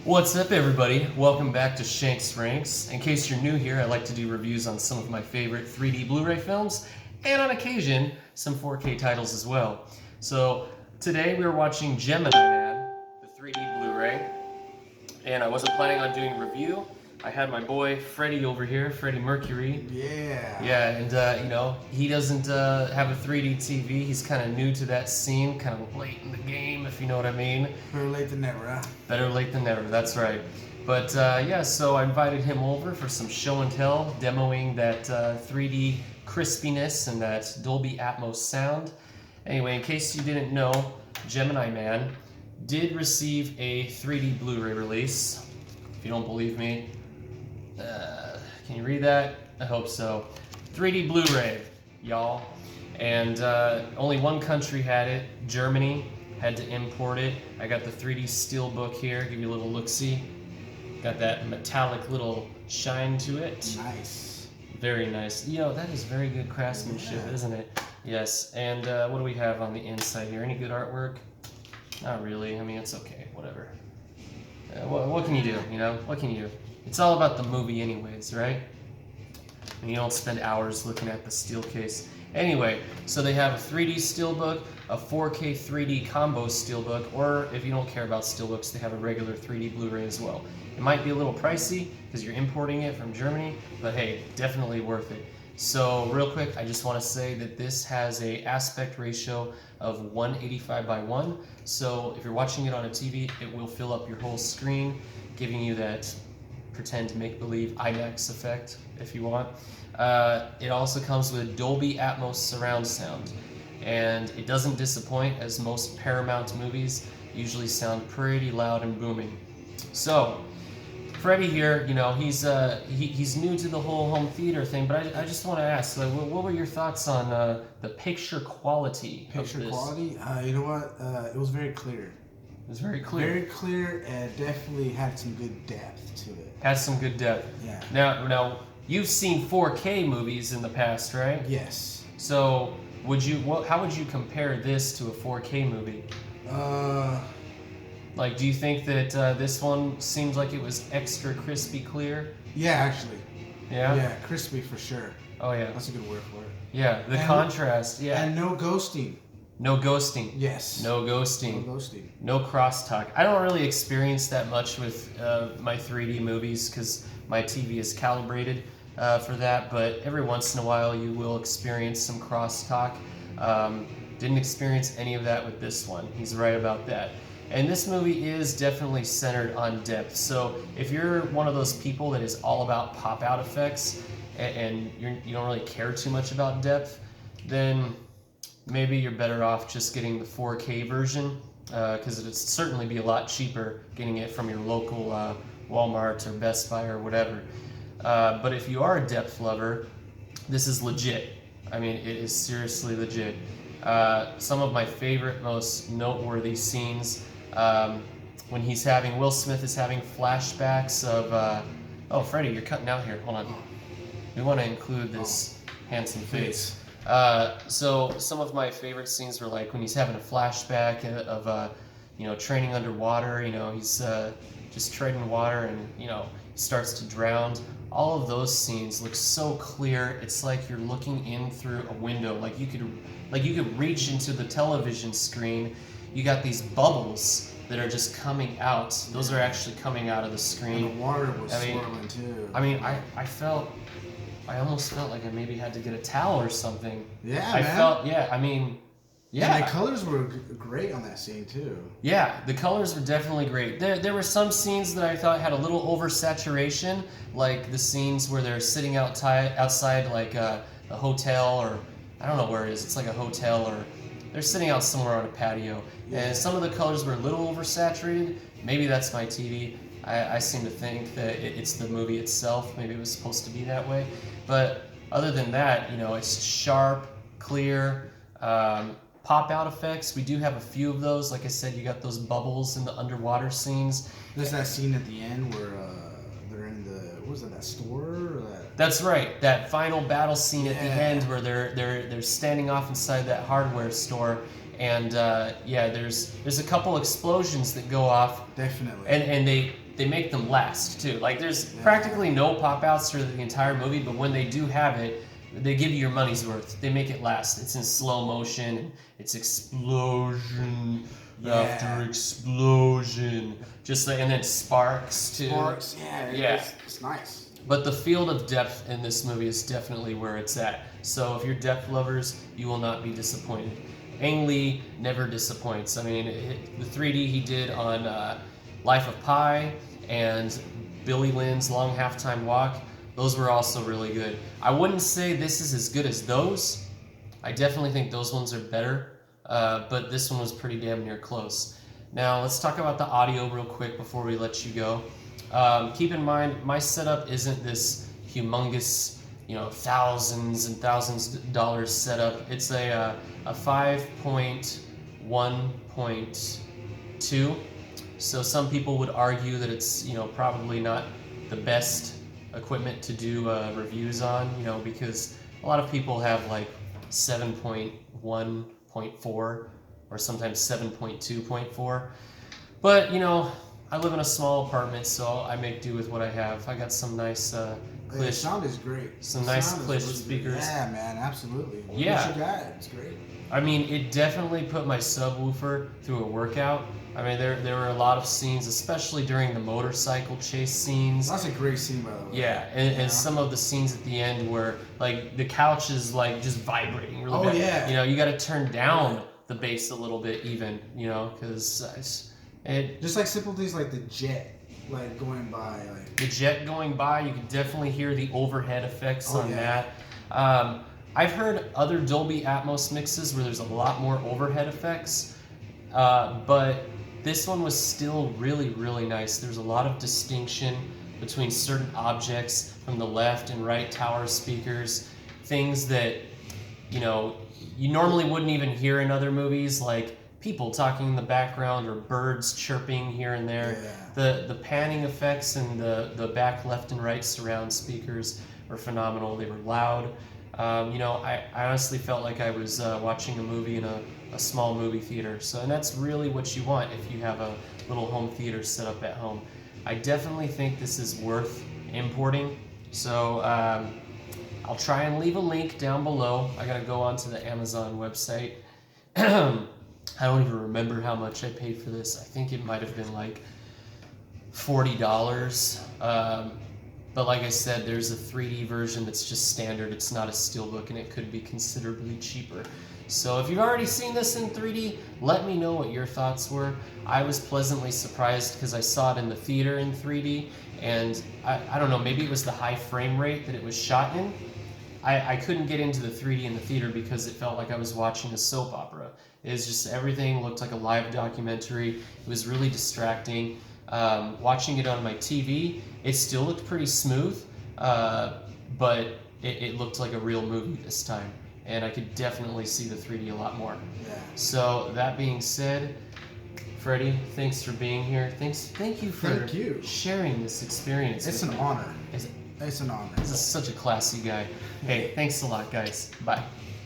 What's up, everybody? Welcome back to Shanks Ranks. In case you're new here, I like to do reviews on some of my favorite 3D Blu-ray films, and on occasion, some 4K titles as well. So today we were watching Gemini Man, the 3D Blu-ray, and I wasn't planning on doing a review. I had my boy Freddie over here, Freddie Mercury. Yeah. Yeah, and he doesn't have a 3D TV. He's kind of new to that scene, kind of late in the game, if you know what I mean. Better late than never, huh? Better late than never, that's right. But yeah, so I invited him over for some show and tell, demoing that 3D crispiness and that Dolby Atmos sound. Anyway, in case you didn't know, Gemini Man did receive a 3D Blu-ray release. If you don't believe me, can you read that? I hope so. 3D Blu-ray, y'all. And only one country had it, Germany. Had to import it. I got the 3D Steelbook here, give you a little look-see. Got that metallic little shine to it. Nice. Very nice. You know, that is very good craftsmanship, isn't it? Yes, and what do we have on the inside here? Any good artwork? Not really. I mean, it's okay, whatever. What can you do, you know? What can you do? It's all about the movie anyways, right? And you don't spend hours looking at the steel case. Anyway, so they have a 3D Steelbook, a 4K 3D combo Steelbook, or if you don't care about Steelbooks, they have a regular 3D Blu-ray as well. It might be a little pricey because you're importing it from Germany, but hey, definitely worth it. So real quick, I just want to say that this has a aspect ratio of 185 by 1. So if you're watching it on a TV, it will fill up your whole screen, giving you that pretend make-believe IMAX effect if you want. It also comes with Dolby Atmos surround sound, and it doesn't disappoint, as most Paramount movies usually sound pretty loud and booming. So Freddie here, you know, he's new to the whole home theater thing, but I just want to ask, like, what were your thoughts on the picture quality of this? Picture quality? You know what? It was very clear. It was very clear. Very clear, and definitely had some good depth to it. Has some good depth. Yeah. Now you've seen 4K movies in the past, right? Yes. So how would you compare this to a 4K movie? Like, do you think that this one seems like it was extra crispy clear? Yeah, actually. Yeah? Yeah, crispy for sure. Oh, yeah. That's a good word for it. Yeah, the contrast, yeah. And no ghosting. No ghosting. Yes. No ghosting. No ghosting. No crosstalk. I don't really experience that much with my 3D movies because my TV is calibrated for that, but every once in a while you will experience some crosstalk. Didn't experience any of that with this one. He's right about that. And this movie is definitely centered on depth. So if you're one of those people that is all about pop-out effects and you don't really care too much about depth, then maybe you're better off just getting the 4K version, because it'd certainly be a lot cheaper getting it from your local Walmart or Best Buy or whatever. But if you are a depth lover, this is legit. I mean, it is seriously legit. Some of my favorite, most noteworthy scenes, when Will Smith is having flashbacks of, oh, Freddie, you're cutting out here, hold on. We want to include this handsome face. So some of my favorite scenes were like when he's having a flashback of, training underwater, he's just treading water and, he starts to drown. All of those scenes look so clear. It's like you're looking in through a window. Like you could reach into the television screen. You got these bubbles that are just coming out. Those are actually coming out of the screen. And the water was swirling too. I mean, I almost felt like I maybe had to get a towel or something. Yeah, I man. felt, yeah, I mean, yeah. And the colors were great on that scene too. Yeah, the colors were definitely great. There were some scenes that I thought had a little oversaturation, like the scenes where they're sitting outside like a hotel, or I don't know where it is. It's like a hotel, or they're sitting out somewhere on a patio. Yeah. And some of the colors were a little oversaturated. Maybe that's my TV. I seem to think that it's the movie itself. Maybe it was supposed to be that way. But other than that, it's sharp, clear, pop-out effects. We do have a few of those. Like I said, you got those bubbles in the underwater scenes. There's that scene at the end where they're in that store? Or that... That's right. That final battle scene at the end where they're standing off inside that hardware store, and there's a couple explosions that go off. Definitely. And they make them last too. Like there's practically no pop outs through the entire movie, but when they do have it, they give you your money's worth. They make it last. It's in slow motion, and it's explosion after explosion, just like, and then sparks too. Sparks, yeah. It's nice. But the field of depth in this movie is definitely where it's at. So if you're depth lovers, you will not be disappointed. Ang Lee never disappoints. I mean, the 3D he did on Life of Pi and Billy Lynn's Long Halftime Walk, those were also really good. I wouldn't say this is as good as those. I definitely think those ones are better, but this one was pretty damn near close. Now, let's talk about the audio real quick before we let you go. Keep in mind, my setup isn't this humongous, thousands and thousands of dollars setup. It's a 5.1.2. So some people would argue that it's, probably not the best equipment to do reviews on, because a lot of people have like 7.1.4 or sometimes 7.2.4. But, I live in a small apartment, so I make do with what I have. I got some nice The sound is great. Some nice Clish speakers. Yeah, man, absolutely. Yeah. What you got? It's great. I mean, it definitely put my subwoofer through a workout. I mean, there were a lot of scenes, especially during the motorcycle chase scenes. That's a great scene, by the way. Yeah, and some of the scenes at the end where, like, the couch is, like, just vibrating really bad. Yeah. You got to turn down the bass a little bit even, because just like simple things like the jet, like, going by. Like the jet going by, you can definitely hear the overhead effects on that. I've heard other Dolby Atmos mixes where there's a lot more overhead effects, but this one was still really, really nice. There's a lot of distinction between certain objects from the left and right tower speakers, things that, you normally wouldn't even hear in other movies, like people talking in the background or birds chirping here and there. The panning effects and the back left and right surround speakers were phenomenal. They were loud. I honestly felt like I was watching a movie in a small movie theater. And that's really what you want if you have a little home theater set up at home. I definitely think this is worth importing. So I'll try and leave a link down below. I gotta go onto the Amazon website. I don't even remember how much I paid for this. I think it might have been like $40. But like I said, there's a 3D version that's just standard. It's not a Steelbook, and it could be considerably cheaper. So if you've already seen this in 3D, let me know what your thoughts were. I was pleasantly surprised because I saw it in the theater in 3D, and I don't know, maybe it was the high frame rate that it was shot in. I couldn't get into the 3D in the theater because it felt like I was watching a soap opera. It was just, everything looked like a live documentary. It was really distracting. Watching it on my TV, it still looked pretty smooth, but it looked like a real movie this time. And I could definitely see the 3D a lot more. So that being said, Freddie, thanks for being here. Thank you for sharing this experience. It's an honor. It's an honor. This is such a classy guy. Hey, thanks a lot, guys. Bye.